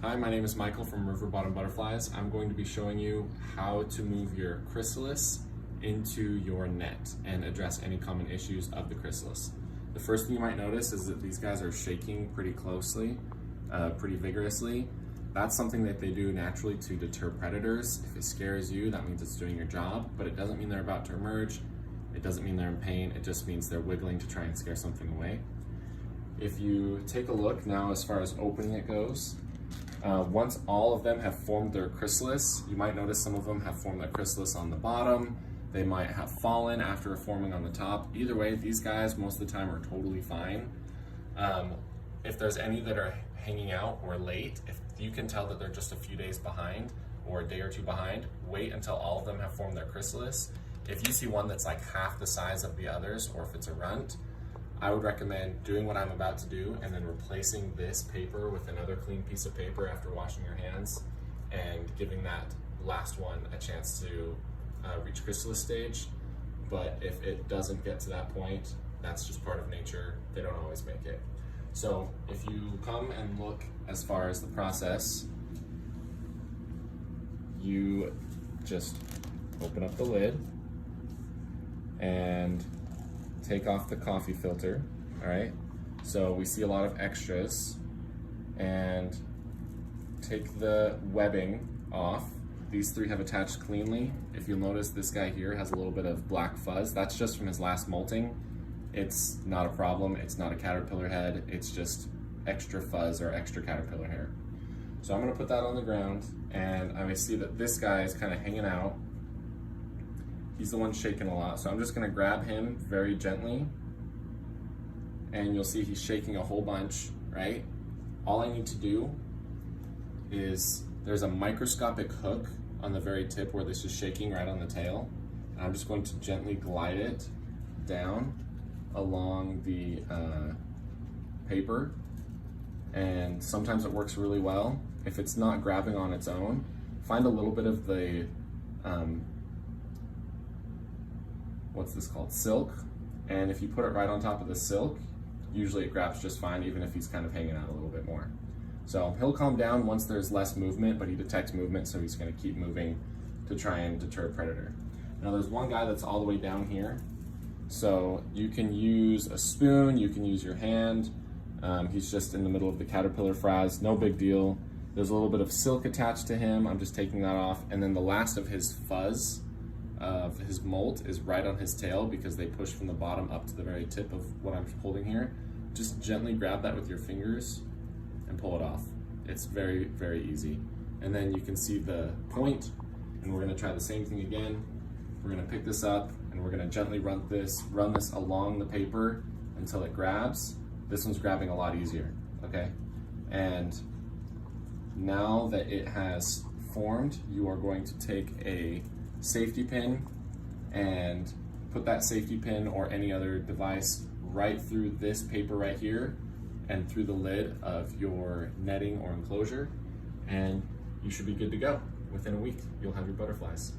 Hi, my name is Michael from Riverbottom Butterflies. I'm going to be showing you how to move your chrysalis into your net and address any common issues of the chrysalis. The first thing you might notice is that these guys are shaking pretty closely, pretty vigorously. That's something that they do naturally to deter predators. If it scares you, that means it's doing your job, but it doesn't mean they're about to emerge. It doesn't mean they're in pain. It just means they're wiggling to try and scare something away. If you take a look now as far as opening it goes, once all of them have formed their chrysalis, you might notice some of them have formed their chrysalis on the bottom. They might have fallen after forming on the top. Either way, these guys most of the time are totally fine. If there's any that are hanging out or late, if you can tell that they're just a few days behind or a day or two behind, wait until all of them have formed their chrysalis. If you see one that's like half the size of the others, or if it's a runt, I would recommend doing what I'm about to do and then replacing this paper with another clean piece of paper after washing your hands and giving that last one a chance to reach chrysalis stage. But if it doesn't get to that point, that's just part of nature. They don't always make it. So if you come and look as far as the process, you just open up the lid and take off the coffee filter, all right? So we see a lot of extras, and take the webbing off. These three have attached cleanly. If you'll notice, this guy here has a little bit of black fuzz. That's just from his last molting. It's not a problem. It's not a caterpillar head. It's just extra fuzz or extra caterpillar hair. So I'm gonna put that on the ground, and I see that this guy is kind of hanging out. He's the one shaking a lot, so I'm just gonna grab him very gently, and you'll see he's shaking a whole bunch, right? All I need to do is, there's a microscopic hook on the very tip where this is shaking right on the tail, and I'm just going to gently glide it down along the paper, and sometimes it works really well. If it's not grabbing on its own, find a little bit of the what's this called? Silk. And if you put it right on top of the silk, usually it grabs just fine, even if he's kind of hanging out a little bit more. So he'll calm down once there's less movement, but he detects movement, so he's gonna keep moving to try and deter a predator. Now there's one guy that's all the way down here. So you can use a spoon, you can use your hand. He's just in the middle of the caterpillar frass, no big deal. There's a little bit of silk attached to him. I'm just taking that off. And then the last of his fuzz, of his molt, is right on his tail because they push from the bottom up to the very tip of what I'm holding here. Just gently grab that with your fingers and pull it off. It's very, very easy. And then you can see the point, and we're gonna try the same thing again. We're gonna pick this up and we're gonna gently run this along the paper until it grabs. This one's grabbing a lot easier, okay? And now that it has formed, you are going to take a safety pin and put that safety pin or any other device right through this paper right here and through the lid of your netting or enclosure, and you should be good to go. Within a week, you'll have your butterflies.